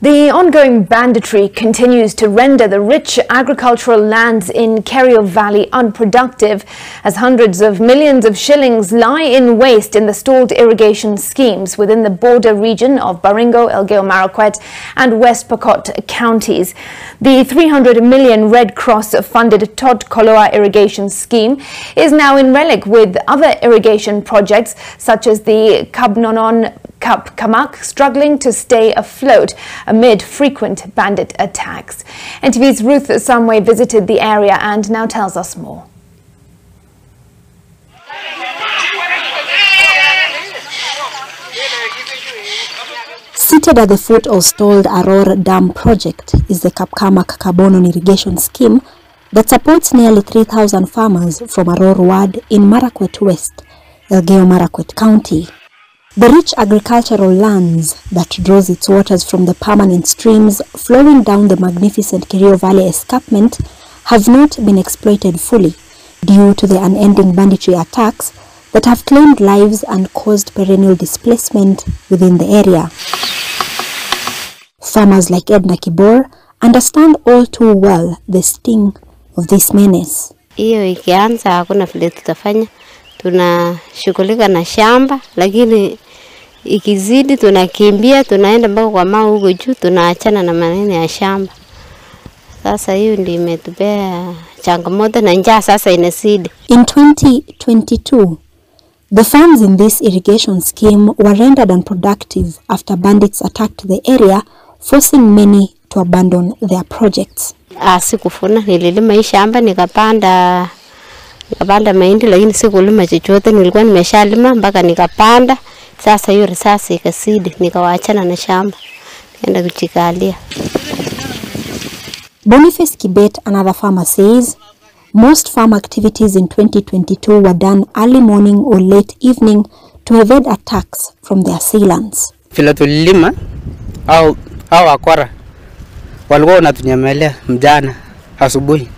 The ongoing banditry continues to render the rich agricultural lands in Kerio Valley unproductive as hundreds of millions of shillings lie in waste in the stalled irrigation schemes within the border region of Baringo, Elgeyo Marakwet and West Pokot counties. The 300 million Red Cross-funded Tot Koloa irrigation scheme is now in relic with other irrigation projects such as the Kabnonon Kap Kamak struggling to stay afloat amid frequent bandit attacks. NTV's Ruth Samwe visited the area and now tells us more. Seated at the foot of stalled Aror Dam project is the Kapkamak Carbonon irrigation scheme that supports nearly 3,000 farmers from Aror Ward in Marakwet West, Elgeyo Marakwet County. The rich agricultural lands that draws its waters from the permanent streams flowing down the magnificent Kerio Valley escarpment have not been exploited fully due to the unending banditry attacks that have claimed lives and caused perennial displacement within the area. Farmers like Edna Kibor understand all too well the sting of this menace. Iyo ikianza hakuna vile tutafanya. Tunashughulika na shamba, lakini ikizidi tunakimbia, tunaenda mpaka kwa mama huko juu, tunaachana na maneno ya shamba. Sasa hiyo ndio imetupea changamoto na njaa sasa inazidi. In 2022, the farms in this irrigation scheme were rendered unproductive after bandits attacked the area, forcing many to abandon their projects. Sikufuna, nililima hii shamba nikapanda mahindi, lakini sikulima chochote. Nilikuwa nimeshalima mpaka nikapanda. Sasa hiyo risasi ikasidi, nikawaachana na shamba nikaenda kuchikalia. Boniface Kibet, another farmer, says most farm activities in 2022 were done early morning or late evening to evade attacks from the assailants. Vile tulilima au wakora walikuwa wanatunyemelea mjana asubuhi.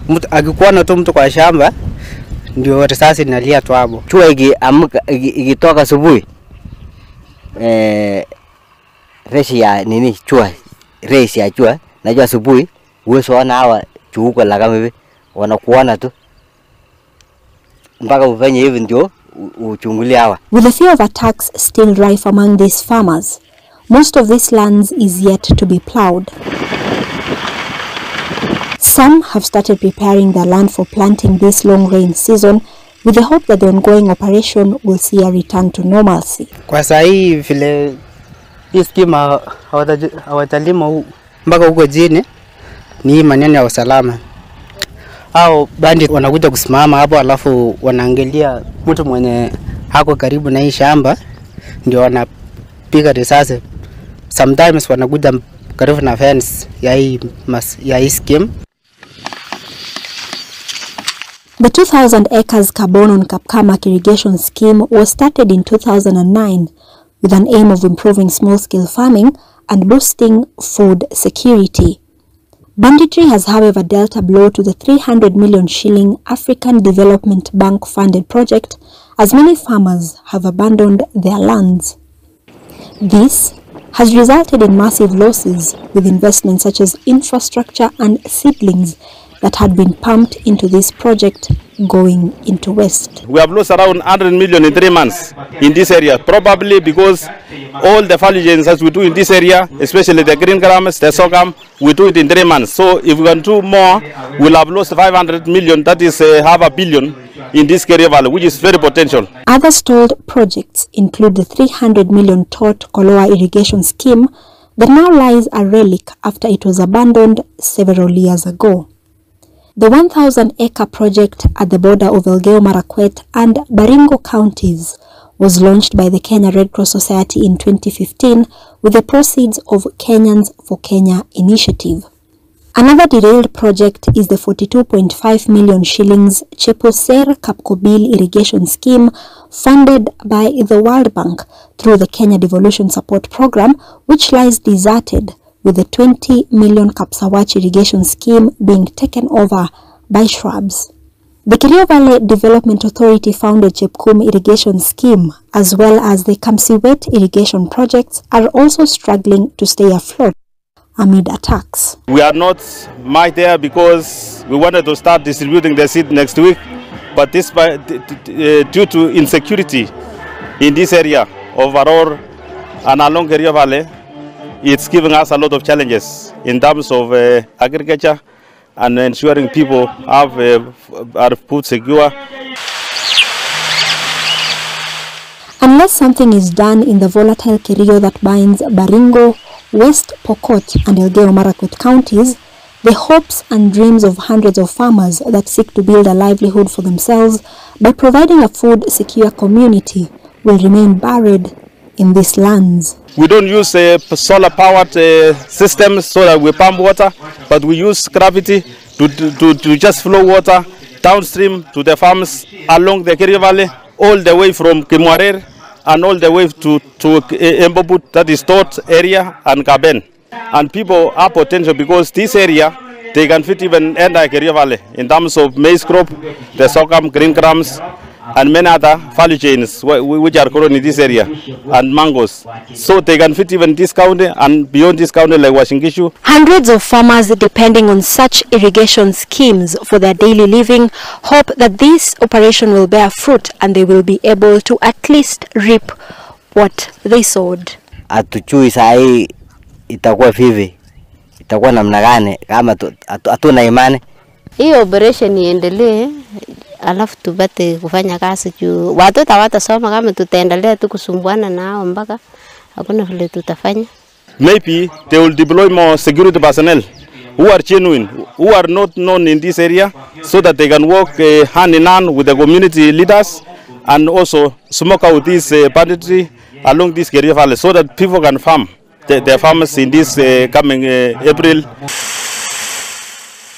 Mtu akikuona tu mtu kwa shamba ndio risasi inalia tu hapo. Chua ikitoka asubuhi resi ya nini chua resi ya chua najua asubuhi uwezo wana hawa chuko la kama hivi wanakuona tu mpaka ufanye hivi ndio uchungulie hawa. With the fear of attacks still rife among these farmers, most of these lands is yet to be plowed. Some have started preparing their land for planting this long rain season with the hope that the ongoing operation will see a return to normalcy. Kwa saa hii vile hii scheme hawatalima mpaka huko jini ni maneno ya usalama. Au bandit wanakuja kusimama hapo alafu wanaangalia mtu mwenye hako karibu na hii shamba ndio wanapiga risasi. Sometimes wanakuja karibu na fence ya hii scheme. The 2,000 acres Carbonon Kapkamak irrigation scheme was started in 2009 with an aim of improving small-scale farming and boosting food security. Banditry has, however, dealt a blow to the 300 million shilling African Development Bank funded project as many farmers have abandoned their lands. This has resulted in massive losses with investments such as infrastructure and seedlings that had been pumped into this project going into West. We have lost around 100 million in 3 months in this area, probably because all the foliage as we do in this area, especially the green grams, the sorghum, we do it in 3 months. So if we can do more, we'll have lost 500 million, that is half a billion in this Kerio Valley, which is very potential. Other stalled projects include the 300 million Tot Koloa irrigation scheme that now lies a relic after it was abandoned several years ago. The 1,000-acre project at the border of Elgeyo Marakwet and Baringo counties was launched by the Kenya Red Cross Society in 2015 with the proceeds of Kenyans for Kenya initiative. Another derailed project is the 42.5 million shillings Cheposer Kapkobil irrigation scheme funded by the World Bank through the Kenya Devolution Support Program, which lies deserted, with the 20 million Kapsawach irrigation scheme being taken over by shrubs. The Kerio Valley Development Authority founded Chepkum irrigation scheme as well as the Kamsiwet irrigation projects are also struggling to stay afloat amid attacks. We are not much there because we wanted to start distributing the seed next week, but this due to insecurity in this area overall and along Kerio Valley, it's giving us a lot of challenges in terms of agriculture and ensuring people are food secure. Unless something is done in the volatile Kerio that binds Baringo, West Pokot and Elgeyo Marakwet counties, the hopes and dreams of hundreds of farmers that seek to build a livelihood for themselves by providing a food-secure community will remain buried in these lands. We don't use solar-powered systems so that we pump water, but we use gravity to just flow water downstream to the farms along the Kerio Valley, all the way from Kimwarer and all the way to Embobut, that is Tot area, and Kaben. And people are potential because this area, they can fit even entire Kerio Valley in terms of maize crop, the sorghum, green grams, and many other value chains which are grown in this area, and mangoes. So they can fit even this county and beyond this county like Washingishu. Hundreds of farmers depending on such irrigation schemes for their daily living hope that this operation will bear fruit and they will be able to at least reap what they sowed. Hatujui sahi itakuwa vipi, itakuwa namna gani kama hatuna imani. Hii operation iendelee, alafu tupate kufanya kazi juu watoto hawatasoma kama tutaendelea tu kusumbuana nao mpaka hakuna vile tutafanya. Maybe they will deploy more security personnel who are genuine, who are not known in this area, so that they can work hand in hand with the community leaders and also smoke out this banditry along this Kerio Valley, so that people can farm their farmers in this coming April.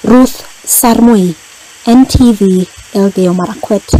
Ruth Sarmui, NTV, Elgeyo Marakwet.